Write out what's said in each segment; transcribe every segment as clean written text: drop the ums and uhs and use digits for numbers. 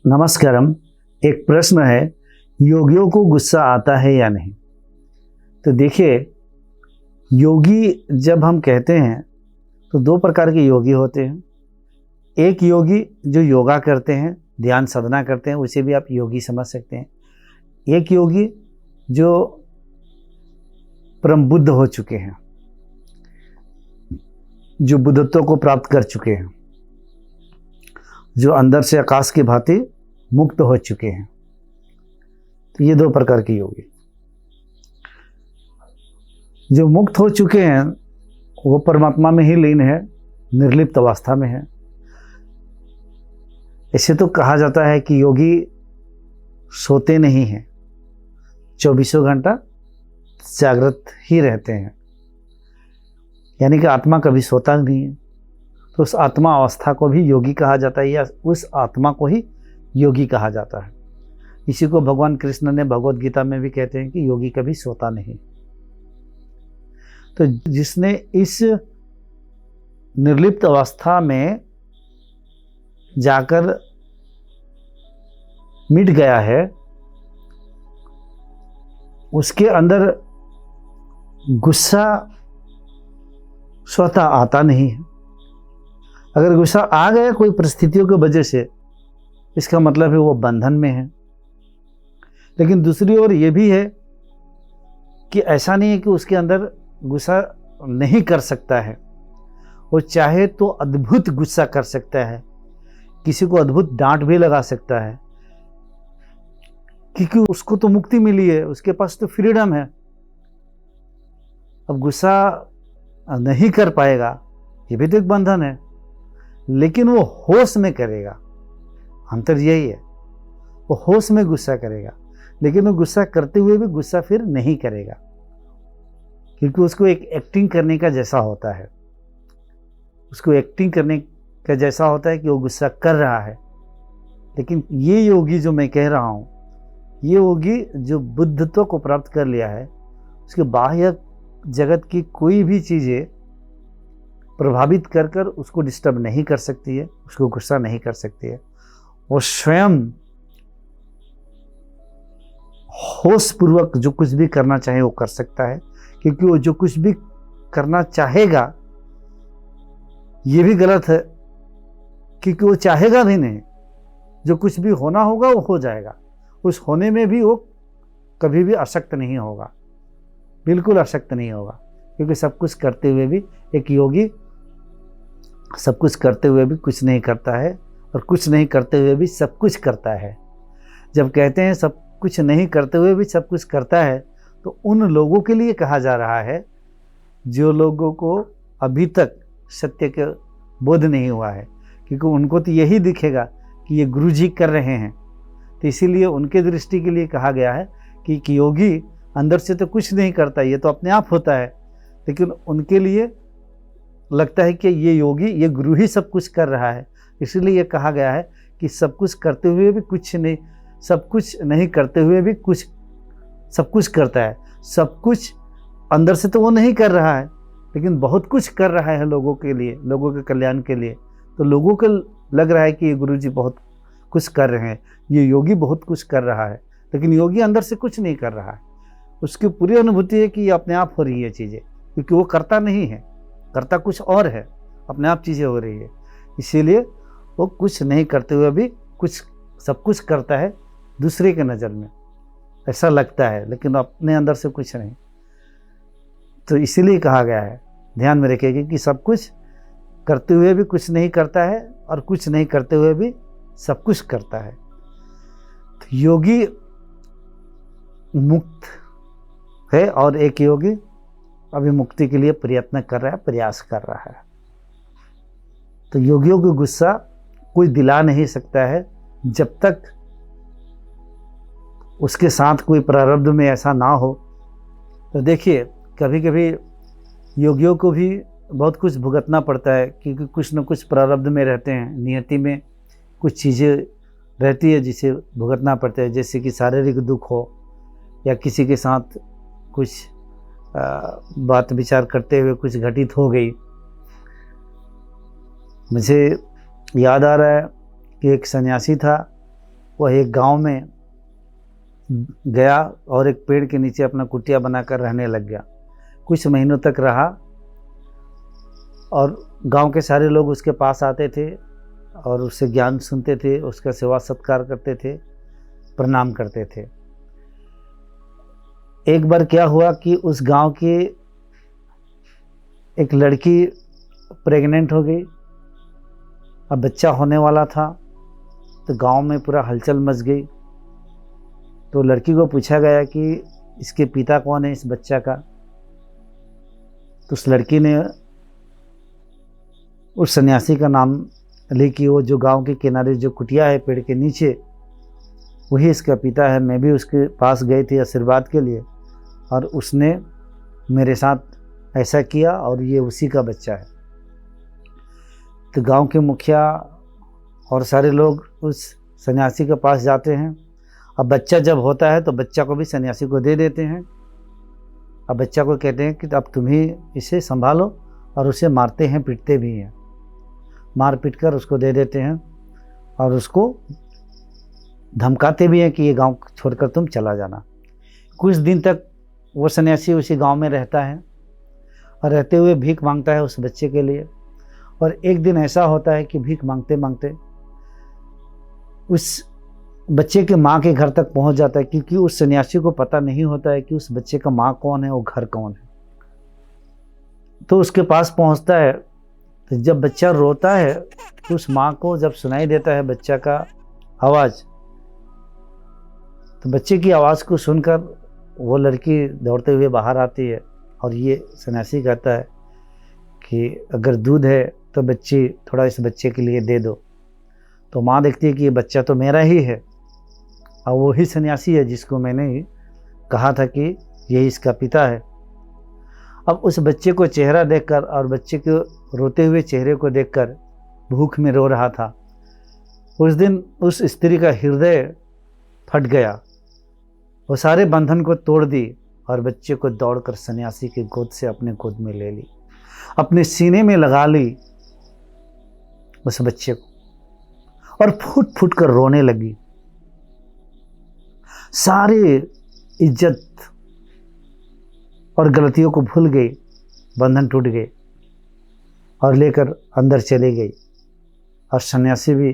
नमस्कारम। एक प्रश्न है, योगियों को गुस्सा आता है या नहीं। तो देखिए, योगी जब हम कहते हैं तो दो प्रकार के योगी होते हैं। एक योगी जो योगा करते हैं, ध्यान साधना करते हैं, उसे भी आप योगी समझ सकते हैं। एक योगी जो परम बुद्ध हो चुके हैं, जो बुद्धत्व को प्राप्त कर चुके हैं, जो अंदर से आकाश की भांति मुक्त हो चुके हैं। तो ये दो प्रकार के योगी। जो मुक्त हो चुके हैं वो परमात्मा में ही लीन है, निर्लिप्त अवस्था में है। ऐसे तो कहा जाता है कि योगी सोते नहीं हैं, 24 घंटा जागृत ही रहते हैं, यानी कि आत्मा कभी सोता नहीं है। तो उस आत्मा अवस्था को भी योगी कहा जाता है, या उस आत्मा को ही योगी कहा जाता है। इसी को भगवान कृष्ण ने भगवद गीता में भी कहते हैं कि योगी कभी सोता नहीं। तो जिसने इस निर्लिप्त अवस्था में जाकर मिट गया है, उसके अंदर गुस्सा स्वतः आता नहीं है। अगर गुस्सा आ गया कोई परिस्थितियों की वजह से, इसका मतलब है वो बंधन में है। लेकिन दूसरी ओर ये भी है कि ऐसा नहीं है कि उसके अंदर गुस्सा नहीं कर सकता है। वो चाहे तो अद्भुत गुस्सा कर सकता है, किसी को अद्भुत डांट भी लगा सकता है, क्योंकि उसको तो मुक्ति मिली है, उसके पास तो फ्रीडम है। अब गुस्सा नहीं कर पाएगा, ये भी तो एक बंधन है, लेकिन वो होश में करेगा। अंतर यही है, वो होश में गुस्सा करेगा, लेकिन वो गुस्सा करते हुए भी गुस्सा फिर नहीं करेगा, क्योंकि उसको एक एक्टिंग करने का जैसा होता है। उसको एक्टिंग करने का जैसा होता है कि वो गुस्सा कर रहा है। लेकिन ये योगी जो मैं कह रहा हूँ, ये योगी जो बुद्धत्व को प्राप्त कर लिया है, उसके बाह्य जगत की कोई भी चीज़ें प्रभावित कर कर उसको डिस्टर्ब नहीं कर सकती है, उसको गुस्सा नहीं कर सकती है। वो स्वयं होश पूर्वक जो कुछ भी करना चाहे वो कर सकता है, क्योंकि वो जो कुछ भी करना चाहेगा ये भी गलत है, क्योंकि वो चाहेगा भी नहीं। जो कुछ भी होना होगा वो हो जाएगा। उस होने में भी वो कभी भी आसक्त नहीं होगा, बिल्कुल आसक्त नहीं होगा, क्योंकि सब कुछ करते हुए भी एक योगी सब कुछ करते हुए भी कुछ नहीं करता है, और कुछ नहीं करते हुए भी सब कुछ करता है। जब कहते हैं सब कुछ नहीं करते हुए भी सब कुछ करता है, तो उन लोगों के लिए कहा जा रहा है जो लोगों को अभी तक सत्य का बोध नहीं हुआ है, क्योंकि उनको तो यही दिखेगा कि ये गुरुजी कर रहे हैं। तो इसीलिए उनके दृष्टि के लिए कहा गया है कि योगी अंदर से तो कुछ नहीं करता, ये तो अपने आप होता है। लेकिन उनके लिए लगता है कि ये योगी, ये गुरु ही सब कुछ कर रहा है। इसीलिए ये कहा गया है कि सब कुछ करते हुए भी कुछ नहीं, सब कुछ नहीं करते हुए भी कुछ सब कुछ करता है। सब कुछ अंदर से तो वो नहीं कर रहा है, लेकिन बहुत कुछ कर रहा है लोगों के लिए, लोगों के कल्याण के लिए। तो लोगों को लग रहा है कि ये गुरुजी बहुत कुछ कर रहे हैं, ये योगी बहुत कुछ कर रहा है, लेकिन योगी अंदर से कुछ नहीं कर रहा है। उसकी पूरी अनुभूति है कि ये अपने आप हो रही है चीज़ें, क्योंकि वो करता नहीं है, करता कुछ और है, अपने आप चीज़ें हो रही है। इसीलिए वो कुछ नहीं करते हुए भी कुछ सब कुछ करता है दूसरे के नज़र में, ऐसा लगता है, लेकिन अपने अंदर से कुछ नहीं। तो इसीलिए कहा गया है, ध्यान में रखिएगा कि सब कुछ करते हुए भी कुछ नहीं करता है, और कुछ नहीं करते हुए भी सब कुछ करता है। तो योगी मुक्त है, और एक योगी अभी मुक्ति के लिए प्रयत्न कर रहा है, प्रयास कर रहा है। तो योगियों को गुस्सा कोई दिला नहीं सकता है जब तक उसके साथ कोई प्रारब्ध में ऐसा ना हो। तो देखिए, कभी कभी योगियों को भी बहुत कुछ भुगतना पड़ता है, क्योंकि कुछ न कुछ प्रारब्ध में रहते हैं, नियति में कुछ चीज़ें रहती है जिसे भुगतना पड़ता है। जैसे कि शारीरिक दुख हो, या किसी के साथ कुछ बात विचार करते हुए कुछ घटित हो गई। मुझे याद आ रहा है कि एक सन्यासी था, वह एक गांव में गया और एक पेड़ के नीचे अपना कुटिया बनाकर रहने लग गया। कुछ महीनों तक रहा और गांव के सारे लोग उसके पास आते थे और उससे ज्ञान सुनते थे, उसका सेवा सत्कार करते थे, प्रणाम करते थे। एक बार क्या हुआ कि उस गांव की एक लड़की प्रेग्नेंट हो गई। अब बच्चा होने वाला था तो गांव में पूरा हलचल मच गई। तो लड़की को पूछा गया कि इसके पिता कौन है इस बच्चा का। तो उस लड़की ने उस सन्यासी का नाम ली कि वो जो गांव के किनारे जो कुटिया है पेड़ के नीचे, वही इसका पिता है। मैं भी उसके पास गई थी आशीर्वाद के लिए और उसने मेरे साथ ऐसा किया और ये उसी का बच्चा है। तो गांव के मुखिया और सारे लोग उस सन्यासी के पास जाते हैं। अब बच्चा जब होता है तो बच्चा को भी सन्यासी को दे देते हैं। अब बच्चा को कहते हैं कि अब तुम ही इसे संभालो, और उसे मारते हैं, पीटते भी हैं। मार पीट कर उसको दे देते हैं और उसको धमकाते भी हैं कि ये गांव छोड़कर तुम चला जाना। कुछ दिन तक वो सन्यासी उसी गांव में रहता है और रहते हुए भीख मांगता है उस बच्चे के लिए। और एक दिन ऐसा होता है कि भीख मांगते मांगते उस बच्चे के माँ के घर तक पहुंच जाता है, क्योंकि उस सन्यासी को पता नहीं होता है कि उस बच्चे का माँ कौन है, वो घर कौन है। तो उसके पास पहुंचता है। तो जब बच्चा रोता है तो उस माँ को जब सुनाई देता है बच्चा का आवाज़, तो बच्चे की आवाज़ को सुनकर वो लड़की दौड़ते हुए बाहर आती है और ये सन्यासी कहता है कि अगर दूध है तो बच्ची थोड़ा इस बच्चे के लिए दे दो। तो माँ देखती है कि ये बच्चा तो मेरा ही है और वही सन्यासी है जिसको मैंने कहा था कि ये इसका पिता है। अब उस बच्चे को चेहरा देखकर और बच्चे के रोते हुए चेहरे को देखकर भूख में रो रहा था। उस दिन उस स्त्री का हृदय फट गया। वो सारे बंधन को तोड़ दी और बच्चे को दौड़कर सन्यासी की गोद से अपने गोद में ले ली, अपने सीने में लगा ली उस बच्चे को और फूट फूट कर रोने लगी। सारी इज्जत और गलतियों को भूल गई, बंधन टूट गए और लेकर अंदर चली गई। और सन्यासी भी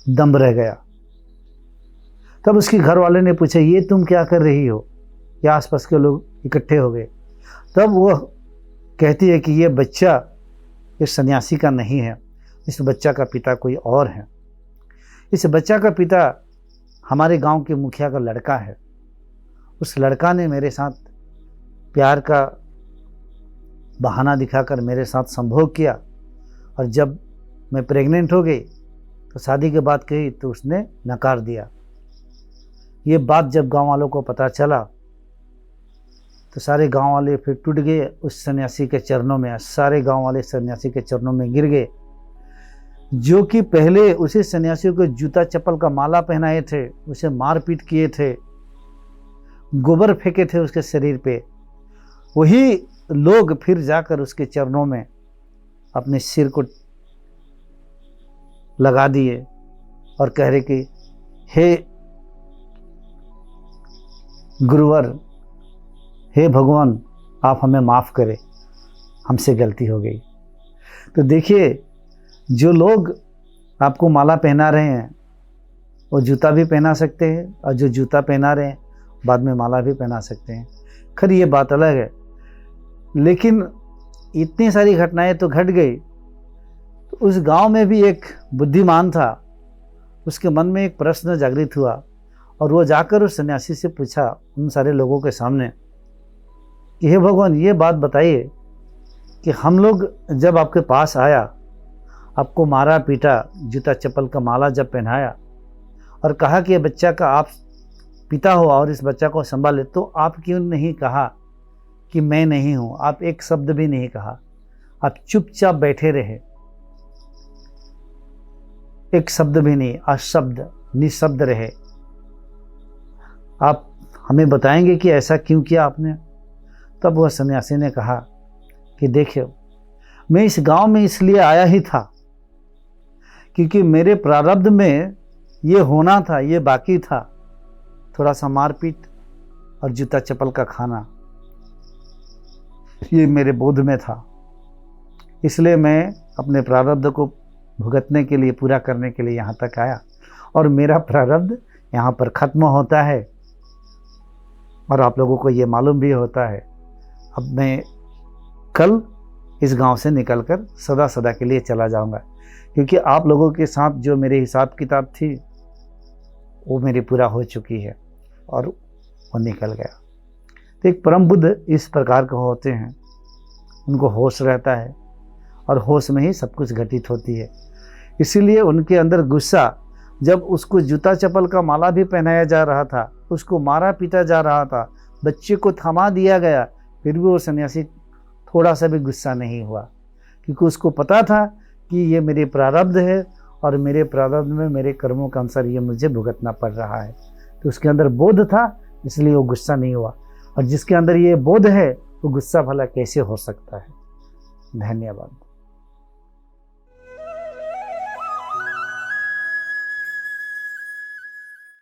दम रह गया। तब उसके घर वाले ने पूछा, ये तुम क्या कर रही हो? या आसपास के लोग इकट्ठे हो गए। तब वो कहती है कि ये बच्चा इस सन्यासी का नहीं है, इस बच्चा का पिता कोई और है। इस बच्चा का पिता हमारे गांव के मुखिया का लड़का है। उस लड़का ने मेरे साथ प्यार का बहाना दिखाकर मेरे साथ संभोग किया और जब मैं प्रेग्नेंट हो गई तो शादी की बात कही तो उसने नकार दिया। ये बात जब गांव वालों को पता चला तो सारे गांव वाले फिर टूट गए उस सन्यासी के चरणों में। सारे गांव वाले सन्यासी के चरणों में गिर गए, जो कि पहले उसी सन्यासी को जूता चप्पल का माला पहनाए थे, उसे मारपीट किए थे, गोबर फेंके थे उसके शरीर पे। वही लोग फिर जाकर उसके चरणों में अपने सिर को लगा दिए और कह रहे कि हे गुरुवर, हे भगवान, आप हमें माफ़ करें, हमसे गलती हो गई। तो देखिए, जो लोग आपको माला पहना रहे हैं वो जूता भी पहना सकते हैं और जो जूता पहना रहे हैं बाद में माला भी पहना सकते हैं। खैर ये बात अलग है, लेकिन इतनी सारी घटनाएं तो घट गई। तो उस गांव में भी एक बुद्धिमान था, उसके मन में एक प्रश्न जागृत हुआ और वो जाकर उस सन्यासी से पूछा उन सारे लोगों के सामने कि हे भगवान, ये बात बताइए कि हम लोग जब आपके पास आया, आपको मारा पीटा, जूता चप्पल का माला जब पहनाया और कहा कि ये बच्चा का आप पिता हो और इस बच्चा को संभाले, तो आप क्यों नहीं कहा कि मैं नहीं हूँ? आप एक शब्द भी नहीं कहा, आप चुपचाप बैठे रहे, एक शब्द भी नहीं, अशब्द निशब्द रहे। आप हमें बताएंगे कि ऐसा क्यों किया आपने? तब वह सन्यासी ने कहा कि देखियो, मैं इस गांव में इसलिए आया ही था क्योंकि मेरे प्रारब्ध में ये होना था, ये बाकी था, थोड़ा सा मारपीट और जूता चप्पल का खाना, ये मेरे बोध में था। इसलिए मैं अपने प्रारब्ध को भुगतने के लिए, पूरा करने के लिए यहाँ तक आया, और मेरा प्रारब्ध यहाँ पर ख़त्म होता है और आप लोगों को ये मालूम भी होता है। अब मैं कल इस गांव से निकलकर सदा सदा के लिए चला जाऊंगा, क्योंकि आप लोगों के साथ जो मेरे हिसाब किताब थी वो मेरी पूरा हो चुकी है और वो निकल गया। तो एक परम बुद्ध इस प्रकार के होते हैं, उनको होश रहता है और होश में ही सब कुछ घटित होती है। इसीलिए उनके अंदर गुस्सा, जब उसको जूता चप्पल का माला भी पहनाया जा रहा था, उसको मारा पीटा जा रहा था, बच्चे को थमा दिया गया, फिर भी वो सन्यासी थोड़ा सा भी गुस्सा नहीं हुआ, क्योंकि उसको पता था कि ये मेरे प्रारब्ध है और मेरे प्रारब्ध में मेरे कर्मों के अनुसार ये मुझे भुगतना पड़ रहा है। तो उसके अंदर बोध था, इसलिए वो गुस्सा नहीं हुआ। और जिसके अंदर ये बोध है वो गुस्सा भला कैसे हो सकता है। धन्यवाद।